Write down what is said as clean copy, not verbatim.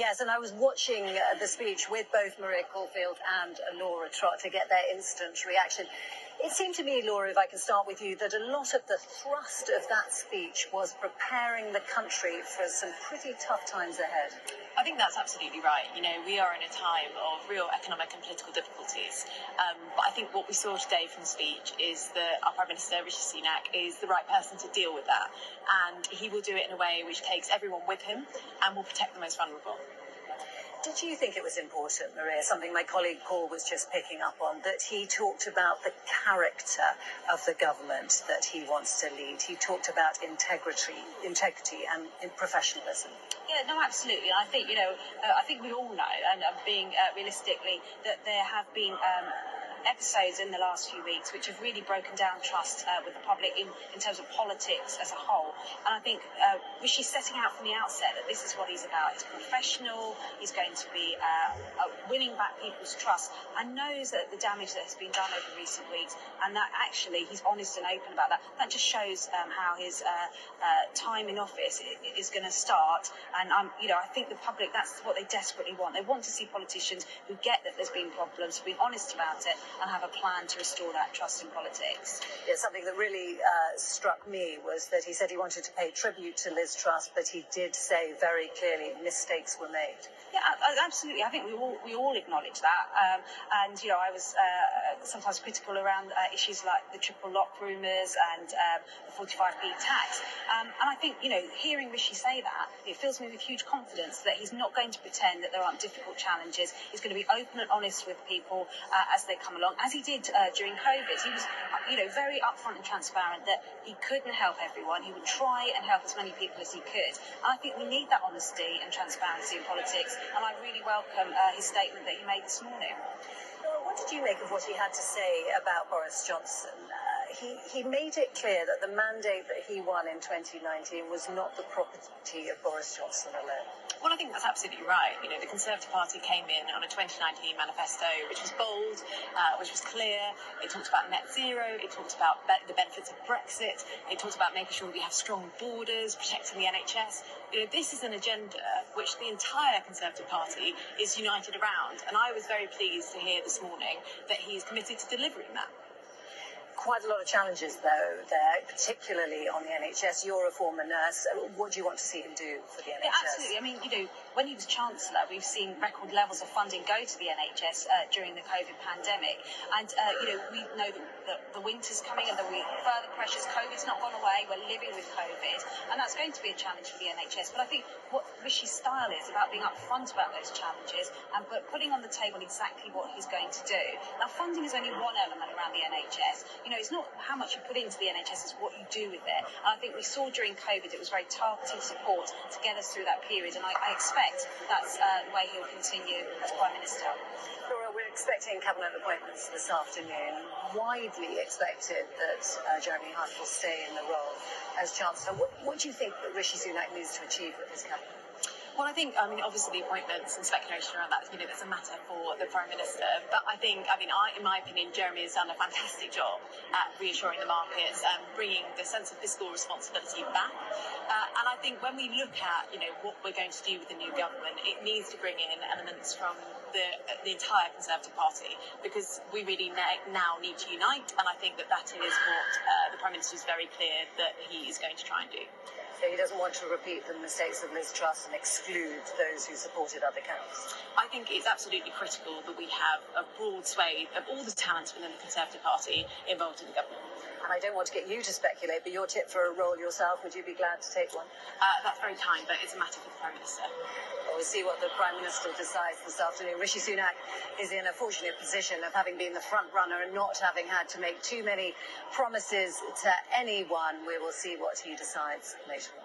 Yes, and I was watching the speech with both Maria Caulfield and Laura Trott to get their instant reaction. It seemed to me, Laura, if I can start with you, that a lot of the thrust of that speech was preparing the country for some pretty tough times ahead. I think that's absolutely right. You know, we are in a time of real economic and political difficulties. But I think what we saw today from the speech is that our Prime Minister, Rishi Sunak, is the right person to deal with that. And he will do it in a way which takes everyone with him and will protect the most vulnerable. Did you think it was important, Maria, something my colleague Paul was just picking up on, that he talked about the character of the government that he wants to lead? He talked about integrity and professionalism. Yeah, no, absolutely. I think, I think we all know, and being realistically, that there have been episodes in the last few weeks which have really broken down trust with the public in terms of politics as a whole. And I think Rishi's setting out from the outset that this is what he's about. He's professional, he's going to be winning back people's trust, and knows that the damage that has been done over recent weeks, and that actually he's honest and open about that. That just shows how his time in office is going to start. And I think the public, that's what they desperately want. They want to see politicians who get that there's been problems, be honest about it, and have a plan to restore that trust in politics. Yeah, something that really struck me was that he said he wanted to pay tribute to Liz Truss, but he did say very clearly mistakes were made. Yeah, absolutely. I think we all acknowledge that. And I was sometimes critical around issues like the triple lock rumours and the 45p tax. And I think, hearing Rishi say that, it fills me with huge confidence that he's not going to pretend that there aren't difficult challenges. He's going to be open and honest with people as they come along, as he did during COVID. He was, very upfront and transparent that he couldn't help everyone. He would try and help as many people as he could. And I think we need that honesty and transparency in politics. And I really welcome his statement that he made this morning. What did you make of what he had to say about Boris Johnson? He made it clear that the mandate that he won in 2019 was not the property of Boris Johnson alone. Well, I think that's absolutely right. The Conservative Party came in on a 2019 manifesto which was bold, which was clear. It talked about net zero. It talked about the benefits of Brexit. It talked about making sure we have strong borders, protecting the NHS. This is an agenda which the entire Conservative Party is united around. And I was very pleased to hear this morning that he's committed to delivering that. Quite a lot of challenges, though, there, particularly on the NHS. You're a former nurse. What do you want to see him do for the NHS? Yeah, absolutely. I mean, when he was Chancellor, we've seen record levels of funding go to the NHS during the COVID pandemic. And, we know that the winter's coming and there'll be further pressures. COVID's not gone away. We're living with COVID. And that's going to be a challenge for the NHS. But I think what Rishi's style is about being upfront about those challenges and putting on the table exactly what he's going to do. Now, funding is only one element around the NHS. It's not how much you put into the NHS, it's what you do with it. And I think we saw during COVID it was very targeted support to get us through that period, and I expect that's the way he'll continue as Prime Minister. Laura, we're expecting cabinet appointments this afternoon. Widely expected that Jeremy Hunt will stay in the role as Chancellor. What do you think that Rishi Sunak needs to achieve with his cabinet? Well, I think, obviously the appointments and speculation around that, that's a matter for the Prime Minister. But I think, in my opinion, Jeremy has done a fantastic job at reassuring the markets and bringing the sense of fiscal responsibility back. And I think when we look at, what we're going to do with the new government, it needs to bring in elements from the entire Conservative Party, because we really now need to unite. And I think that is what the Prime Minister is very clear that he is going to try and do. So he doesn't want to repeat the mistakes of Liz Truss and exclude those who supported other candidates? I think it's absolutely critical that we have a broad swathe of all the talents within the Conservative Party involved in the government. And I don't want to get you to speculate, but your tip for a role yourself, would you be glad to take one? That's very kind, but it's a matter for the Prime Minister. Well, we'll see what the Prime Minister decides this afternoon. Rishi Sunak is in a fortunate position of having been the front runner and not having had to make too many promises to anyone. We will see what he decides later on.